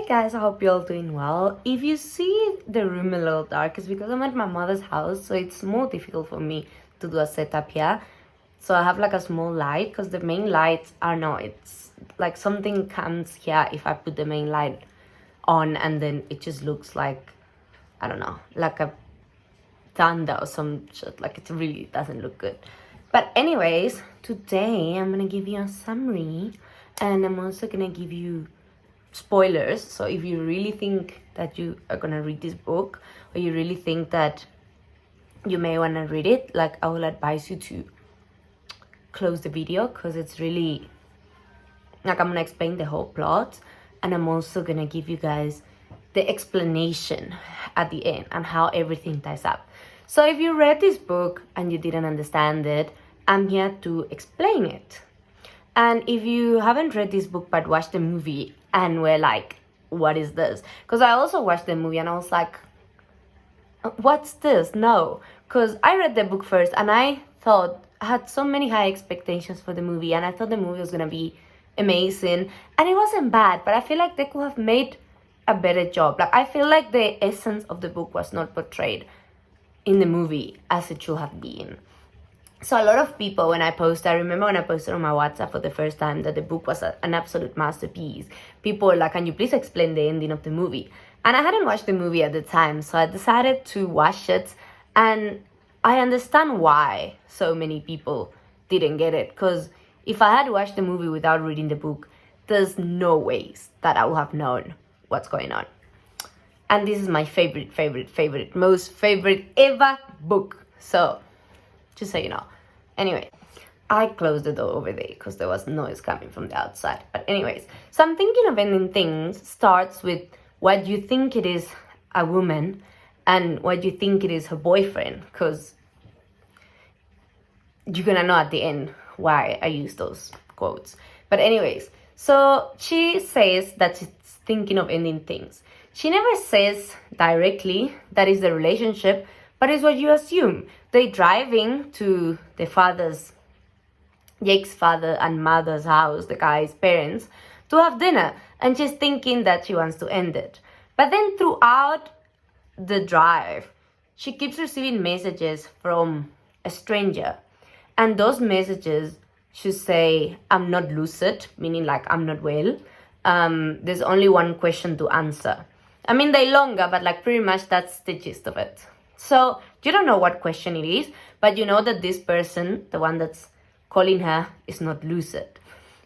Hey guys, I hope you're all doing well. If you see the room a little dark, it's because I'm at my mother's house, so it's more difficult for me to do a setup here. So I have like a small light because the main lights are not, it's like something comes here if I put the main light on and then it just looks like, I don't know, like a thunder or some shit, like it really doesn't look good. But anyways, today I'm gonna give you a summary and I'm also gonna give you spoilers. So if you really think that you are gonna read this book or you really think that you may want to read it, like I will advise you to close the video because it's really like I'm gonna explain the whole plot and I'm also gonna give you guys the explanation at the end and how everything ties up. So if you read this book and you didn't understand it, I'm here to explain it. And if you haven't read this book but watched the movie and were like, what is this? Because I also watched the movie and I was like, what's this? No. Because I read the book first and I had so many high expectations for the movie and I thought the movie was going to be amazing. And it wasn't bad, but I feel like they could have made a better job. Like I feel like the essence of the book was not portrayed in the movie as it should have been. So a lot of people, I remember when I posted on my WhatsApp for the first time that the book was an absolute masterpiece. People were like, can you please explain the ending of the movie? And I hadn't watched the movie at the time, so I decided to watch it. And I understand why so many people didn't get it. Because if I had watched the movie without reading the book, there's no ways that I would have known what's going on. And this is my most favorite ever book. So, just so you know. Anyway, I closed the door over there because there was noise coming from the outside. But anyways, so I'm thinking of ending things starts with what you think it is a woman and what you think it is her boyfriend. Because you're gonna know at the end why I use those quotes. But anyways, so she says that she's thinking of ending things. She never says directly that is the relationship, but it's what you assume. They driving to Jake's father and mother's house, the guy's parents, to have dinner. And she's thinking that she wants to end it. But then throughout the drive, she keeps receiving messages from a stranger. And those messages should say, I'm not lucid, meaning like I'm not well. There's only one question to answer. I mean, they're longer, but like pretty much that's the gist of it. So you don't know what question it is, but you know that this person, the one that's calling her, is not lucid.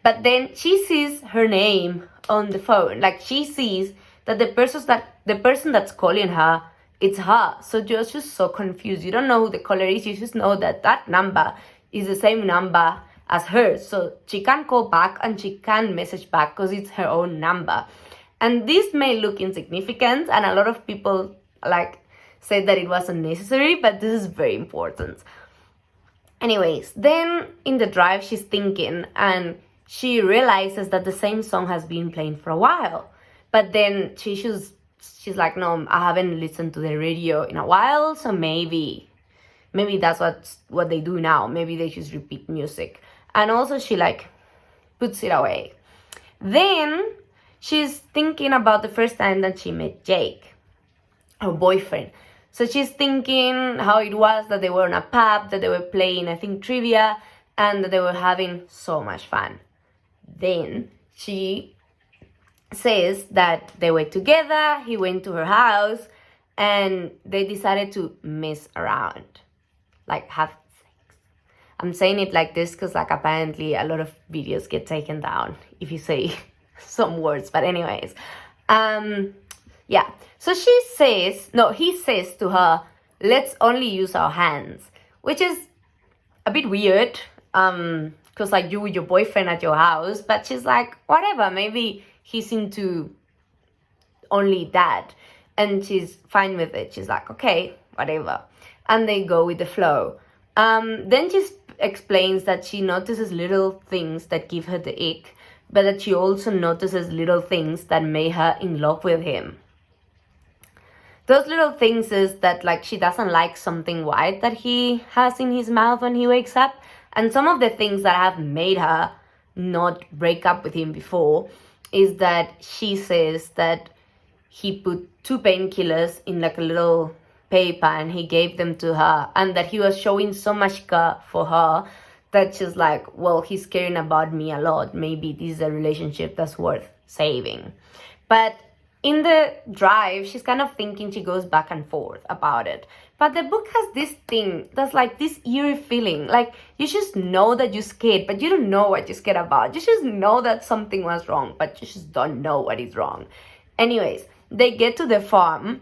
But then she sees her name on the phone. Like she sees that the person that's calling her, it's her. So you're just so confused. You don't know who the caller is. You just know that that number is the same number as hers. So she can't call back and she can't message back because it's her own number. And this may look insignificant, and a lot of people like said that it wasn't necessary, but this is very important. Anyways, then in the drive, she's thinking and she realizes that the same song has been playing for a while. But then she's like, no, I haven't listened to the radio in a while, so maybe that's what they do now. Maybe they just repeat music. And also she like puts it away. Then she's thinking about the first time that she met Jake, her boyfriend. So she's thinking how it was that they were in a pub, that they were playing, I think, trivia, and that they were having so much fun. Then she says that they were together, he went to her house, and they decided to mess around, like have sex. I'm saying it like this because like apparently a lot of videos get taken down if you say some words. But anyways, yeah. So he says to her, let's only use our hands, which is a bit weird, because like you with your boyfriend at your house, but she's like, whatever, maybe he's into only that, and she's fine with it. She's like, okay, whatever, and they go with the flow. Then she explains that she notices little things that give her the ick, but that she also notices little things that make her in love with him. Those little things is that like she doesn't like something white that he has in his mouth when he wakes up. And some of the things that have made her not break up with him before is that she says that he put 2 painkillers in like a little paper and he gave them to her, and that he was showing so much care for her that she's like, well, he's caring about me a lot. Maybe this is a relationship that's worth saving. But in the drive, she's kind of thinking, she goes back and forth about it. But the book has this thing that's like this eerie feeling. Like, you just know that you're scared, but you don't know what you're scared about. You just know that something was wrong, but you just don't know what is wrong. Anyways, they get to the farm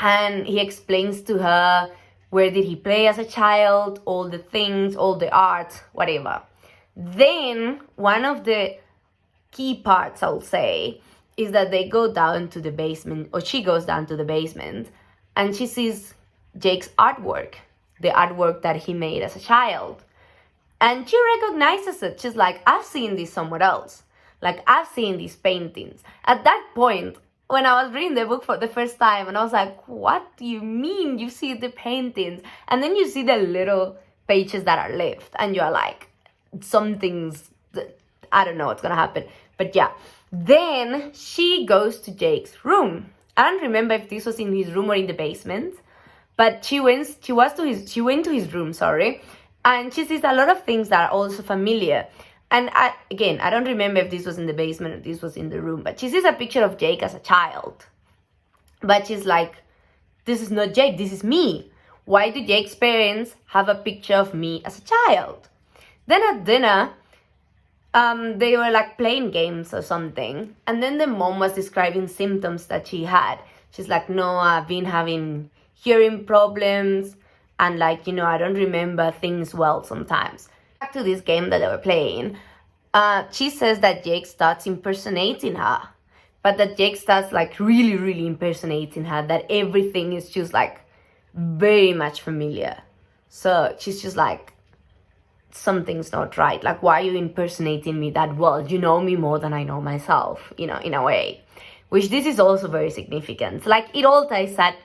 and he explains to her where did he play as a child, all the things, all the art, whatever. Then one of the key parts, I'll say, is that they go down to the basement, or she goes down to the basement, and she sees Jake's artwork, the artwork that he made as a child. And she recognizes it. She's like, I've seen this somewhere else. Like, I've seen these paintings. At that point, when I was reading the book for the first time, and I was like, what do you mean you see the paintings? And then you see the little pages that are left, and you're like, something's, I don't know what's gonna happen. But yeah, then she goes to Jake's room. I don't remember if this was in his room or in the basement, but she went to his room, and she sees a lot of things that are also familiar. And I don't remember if this was in the basement or this was in the room, but she sees a picture of Jake as a child. But she's like, this is not Jake, this is me. Why do Jake's parents have a picture of me as a child? Then at dinner, they were like playing games or something, and then the mom was describing symptoms that she had. She's like, no, I've been having hearing problems, and like, I don't remember things well sometimes. Back to this game that they were playing, she says that Jake starts impersonating her, but that Jake starts like really, really impersonating her, that everything is just like very much familiar. So she's just like, something's not right. Like, why are you impersonating me that well? You know me more than I know myself, in a way. Which this is also very significant. Like, it all ties up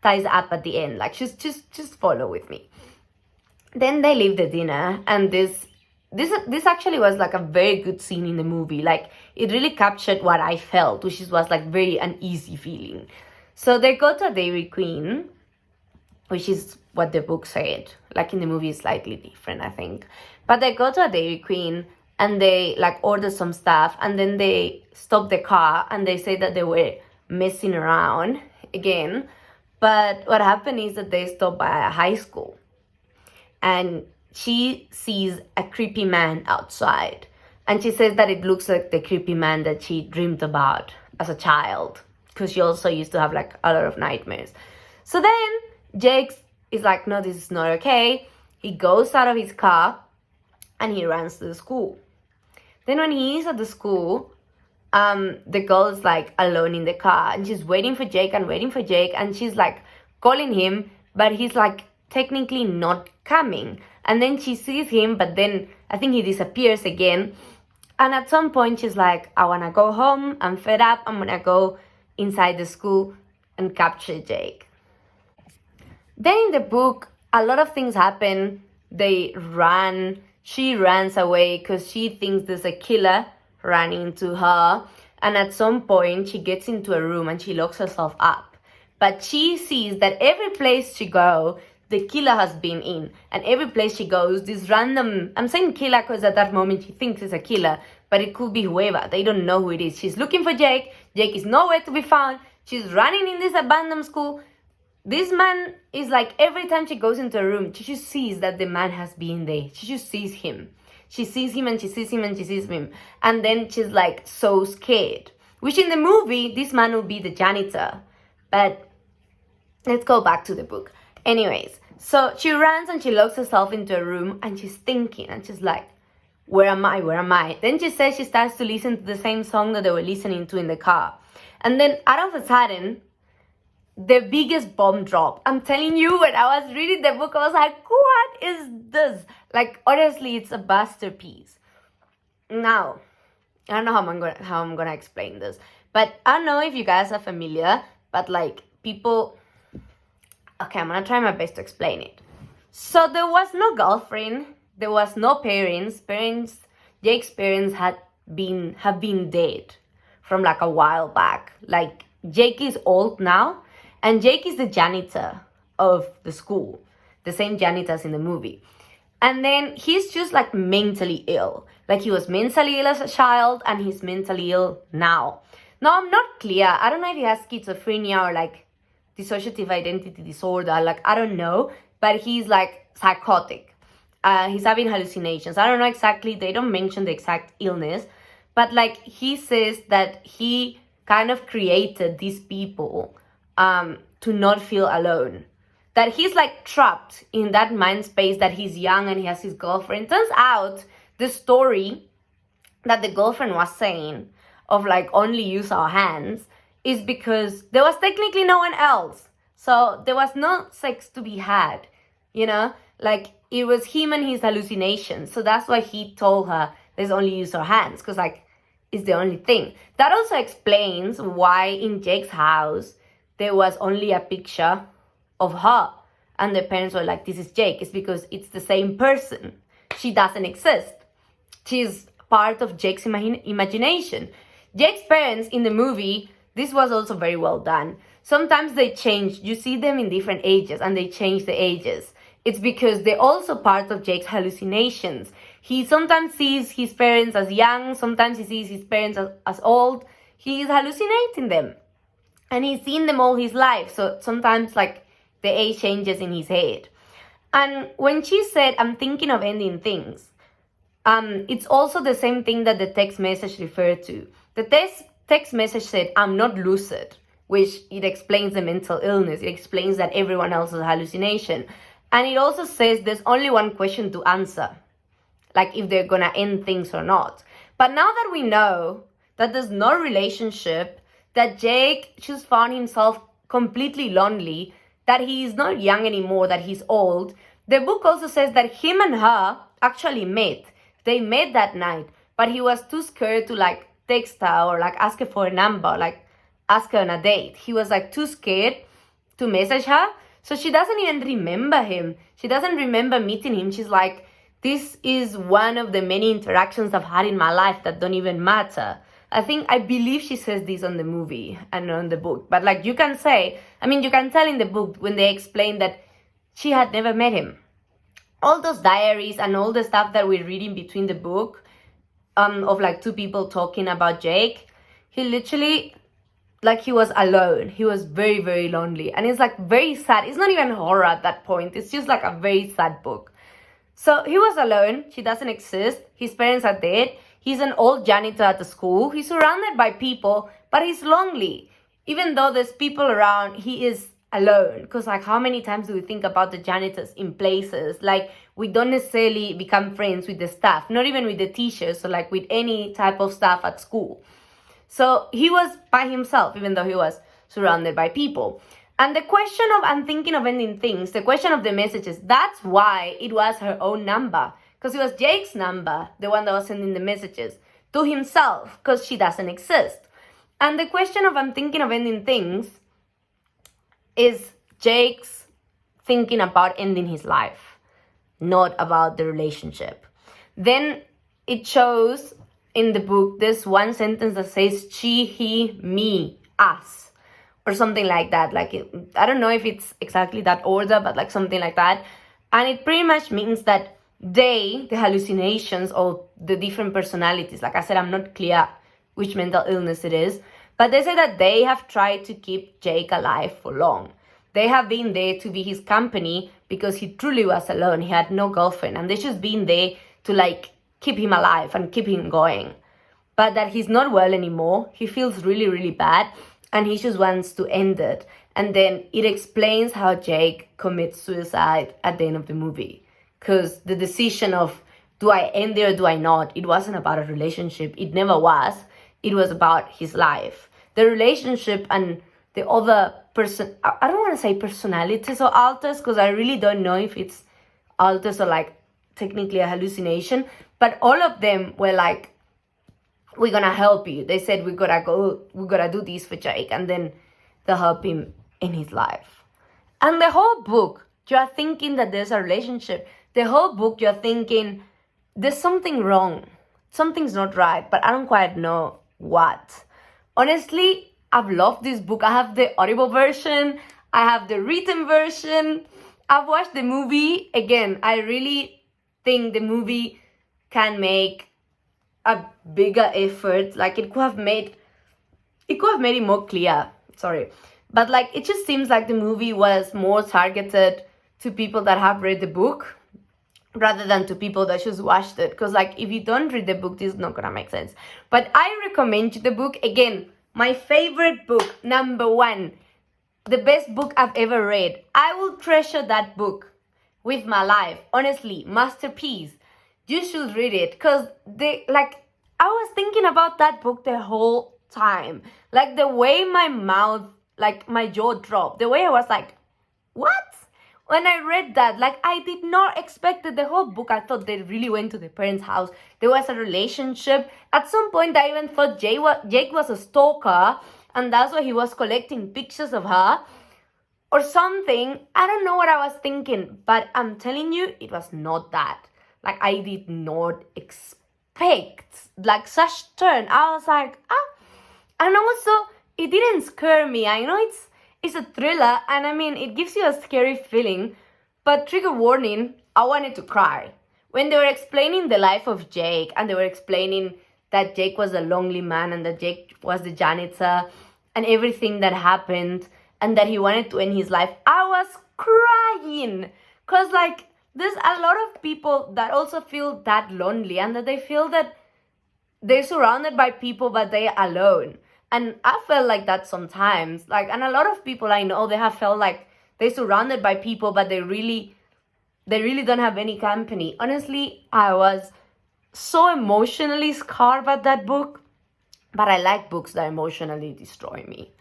at the end. Like, just follow with me. Then they leave the dinner, and this actually was like a very good scene in the movie. Like, it really captured what I felt, which was like very uneasy feeling. So they go to a Dairy Queen, which is what the book said. Like, in the movie, it's slightly different, I think. But they go to a Dairy Queen and they like order some stuff, and then they stop the car and they say that they were messing around again. But what happened is that they stopped by a high school, and she sees a creepy man outside. And she says that it looks like the creepy man that she dreamed about as a child, because she also used to have like a lot of nightmares. So then Jake is like, no, this is not okay. He goes out of his car and he runs to the school. Then when he is at the school, the girl is like alone in the car, and she's waiting for Jake, and she's like calling him, but he's like technically not coming. And then she sees him, but then I think he disappears again. And at some point she's like, I want to go home, I'm fed up, I'm gonna go inside the school and capture Jake. Then in the book, a lot of things happen. They run. She runs away because she thinks there's a killer running to her. And at some point, she gets into a room and she locks herself up. But she sees that every place she goes, the killer has been in. And every place she goes, this random... I'm saying killer because at that moment she thinks it's a killer. But it could be whoever. They don't know who it is. She's looking for Jake. Jake is nowhere to be found. She's running in this abandoned school. This man is like, every time she goes into a room, she just sees that the man has been there. She just sees him. She sees him and she sees him and she sees him. And then she's like so scared. Which in the movie, this man will be the janitor. But let's go back to the book. Anyways, so she runs and she locks herself into a room and she's thinking and she's like, where am I? Where am I? Then she says she starts to listen to the same song that they were listening to in the car. And then out of a sudden, the biggest bomb drop. I'm telling you, when I was reading the book, I was like, what is this? Like, honestly, it's a masterpiece. Now, I don't know how I'm gonna explain this, but I don't know if you guys are familiar, but like people... Okay, I'm gonna try my best to explain it. So there was no girlfriend, there was no parents. Jake's parents had have been dead from like a while back. Like Jake is old now, and Jake is the janitor of the school, the same janitor as in the movie. And then he's just like mentally ill. Like he was mentally ill as a child and he's mentally ill now. Now I'm not clear. I don't know if he has schizophrenia or like dissociative identity disorder. Like I don't know. But he's like psychotic. He's having hallucinations. I don't know exactly. They don't mention the exact illness. But like he says that he kind of created these people to not feel alone. That he's like trapped in that mind space, that he's young and he has his girlfriend. Turns out the story that the girlfriend was saying of like only use our hands is because there was technically no one else. So there was no sex to be had, like it was him and his hallucinations. So that's why he told her there's only use our hands, because like it's the only thing. That also explains why in Jake's house there was only a picture of her and the parents were like, this is Jake. It's because it's the same person. She doesn't exist. She's part of Jake's imagination. Jake's parents in the movie, this was also very well done. Sometimes they change. You see them in different ages and they change the ages. It's because they're also part of Jake's hallucinations. He sometimes sees his parents as young. Sometimes he sees his parents as old. He is hallucinating them. And he's seen them all his life. So sometimes like the age changes in his head. And when she said, I'm thinking of ending things, it's also the same thing that the text message referred to. The text message said, I'm not lucid, which it explains the mental illness. It explains that everyone else has a hallucination. And it also says there's only one question to answer, like if they're gonna end things or not. But now that we know that there's no relationship, that Jake just found himself completely lonely, that he is not young anymore, that he's old, the book also says that him and her actually met. They met that night, but he was too scared to like text her or like ask her for a number, like ask her on a date. He was like too scared to message her. So she doesn't even remember him. She doesn't remember meeting him. She's like, this is one of the many interactions I've had in my life that don't even matter. I believe she says this on the movie and on the book. But like you can tell in the book when they explain that she had never met him. All those diaries and all the stuff that we're reading between the book of like two people talking about Jake, he literally, like he was alone. He was very, very lonely. And it's like very sad. It's not even horror at that point. It's just like a very sad book. So he was alone. She doesn't exist. His parents are dead. He's an old janitor at the school. He's surrounded by people, but he's lonely. Even though there's people around, he is alone. Because like how many times do we think about the janitors in places? Like we don't necessarily become friends with the staff, not even with the teachers, or like with any type of staff at school. So he was by himself, even though he was surrounded by people. And the question of, I'm thinking of ending things, the question of the messages, that's why it was her own number. Because it was Jake's number, the one that was sending the messages, to himself, because she doesn't exist. And the question of, I'm thinking of ending things, is Jake's thinking about ending his life, not about the relationship. Then it shows in the book, there's one sentence that says she, he, me, us, or something like that. Like, I don't know if it's exactly that order, but like something like that. And it pretty much means that the hallucinations or the different personalities, like I said, I'm not clear which mental illness it is, but they say that they have tried to keep Jake alive for long. They have been there to be his company because he truly was alone. He had no girlfriend, and they just been there to like keep him alive and keep him going. But that he's not well anymore. He feels really, really bad, and he just wants to end it. And then it explains how Jake commits suicide at the end of the movie. Because the decision of, do I end it or do I not? It wasn't about a relationship. It never was. It was about his life. The relationship and the other person, I don't want to say personalities or alters, because I really don't know if it's alters or like technically a hallucination. But all of them were like, we're going to help you. They said, we gotta do this for Jake. And then they'll help him in his life. And the whole book, you're thinking that there's a relationship. The whole book, you're thinking, there's something wrong. something's not right, but I don't quite know what. Honestly, I've loved this book. I have the audible version, I have the written version, I've watched the movie. Again, I really think the movie can make a bigger effort. Like it could have made it more clear. Sorry. But like it just seems like the movie was more targeted to people that have read the book rather than to people that just watched it. Because like if you don't read the book, this is not gonna make sense. But I recommend you the book. Again, my favorite book, number one, the best book I've ever read. I will treasure that book with my life. Honestly, masterpiece. You should read it because I was thinking about that book the whole time. Like the way my mouth, like my jaw dropped, the way I was like, what? When I read that, like I did not expect it. The whole book, I thought they really went to the parents' house. There was a relationship. At some point, I even thought Jake was a stalker, and that's why he was collecting pictures of her or something. I don't know what I was thinking, but I'm telling you, it was not that. Like I did not expect like such turn. I was like, and also it didn't scare me. I know it's a thriller, and I mean it gives you a scary feeling, but trigger warning, I wanted to cry. When they were explaining the life of Jake, and they were explaining that Jake was a lonely man and that Jake was the janitor and everything that happened and that he wanted to end his life, I was crying. Because like there's a lot of people that also feel that lonely and that they feel that they're surrounded by people but they're alone. And I felt like that sometimes. Like, and a lot of people I know, they have felt like they're surrounded by people but they really don't have any company. Honestly, I was so emotionally scarred by that book. But I like books that emotionally destroy me.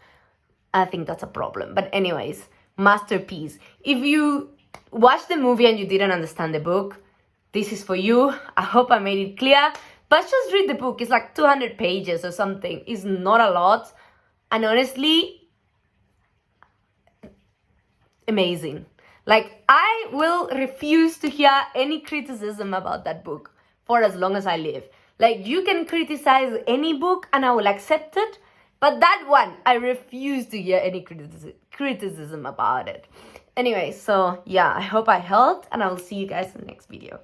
I think that's a problem. But anyways, masterpiece. If you watched the movie and you didn't understand the book, this is for you. I hope I made it clear. But just read the book. It's like 200 pages or something. It's not a lot. And honestly, amazing. Like, I will refuse to hear any criticism about that book for as long as I live. Like, you can criticize any book and I will accept it. But that one, I refuse to hear any criticism about it. Anyway, so yeah, I hope I helped and I will see you guys in the next video.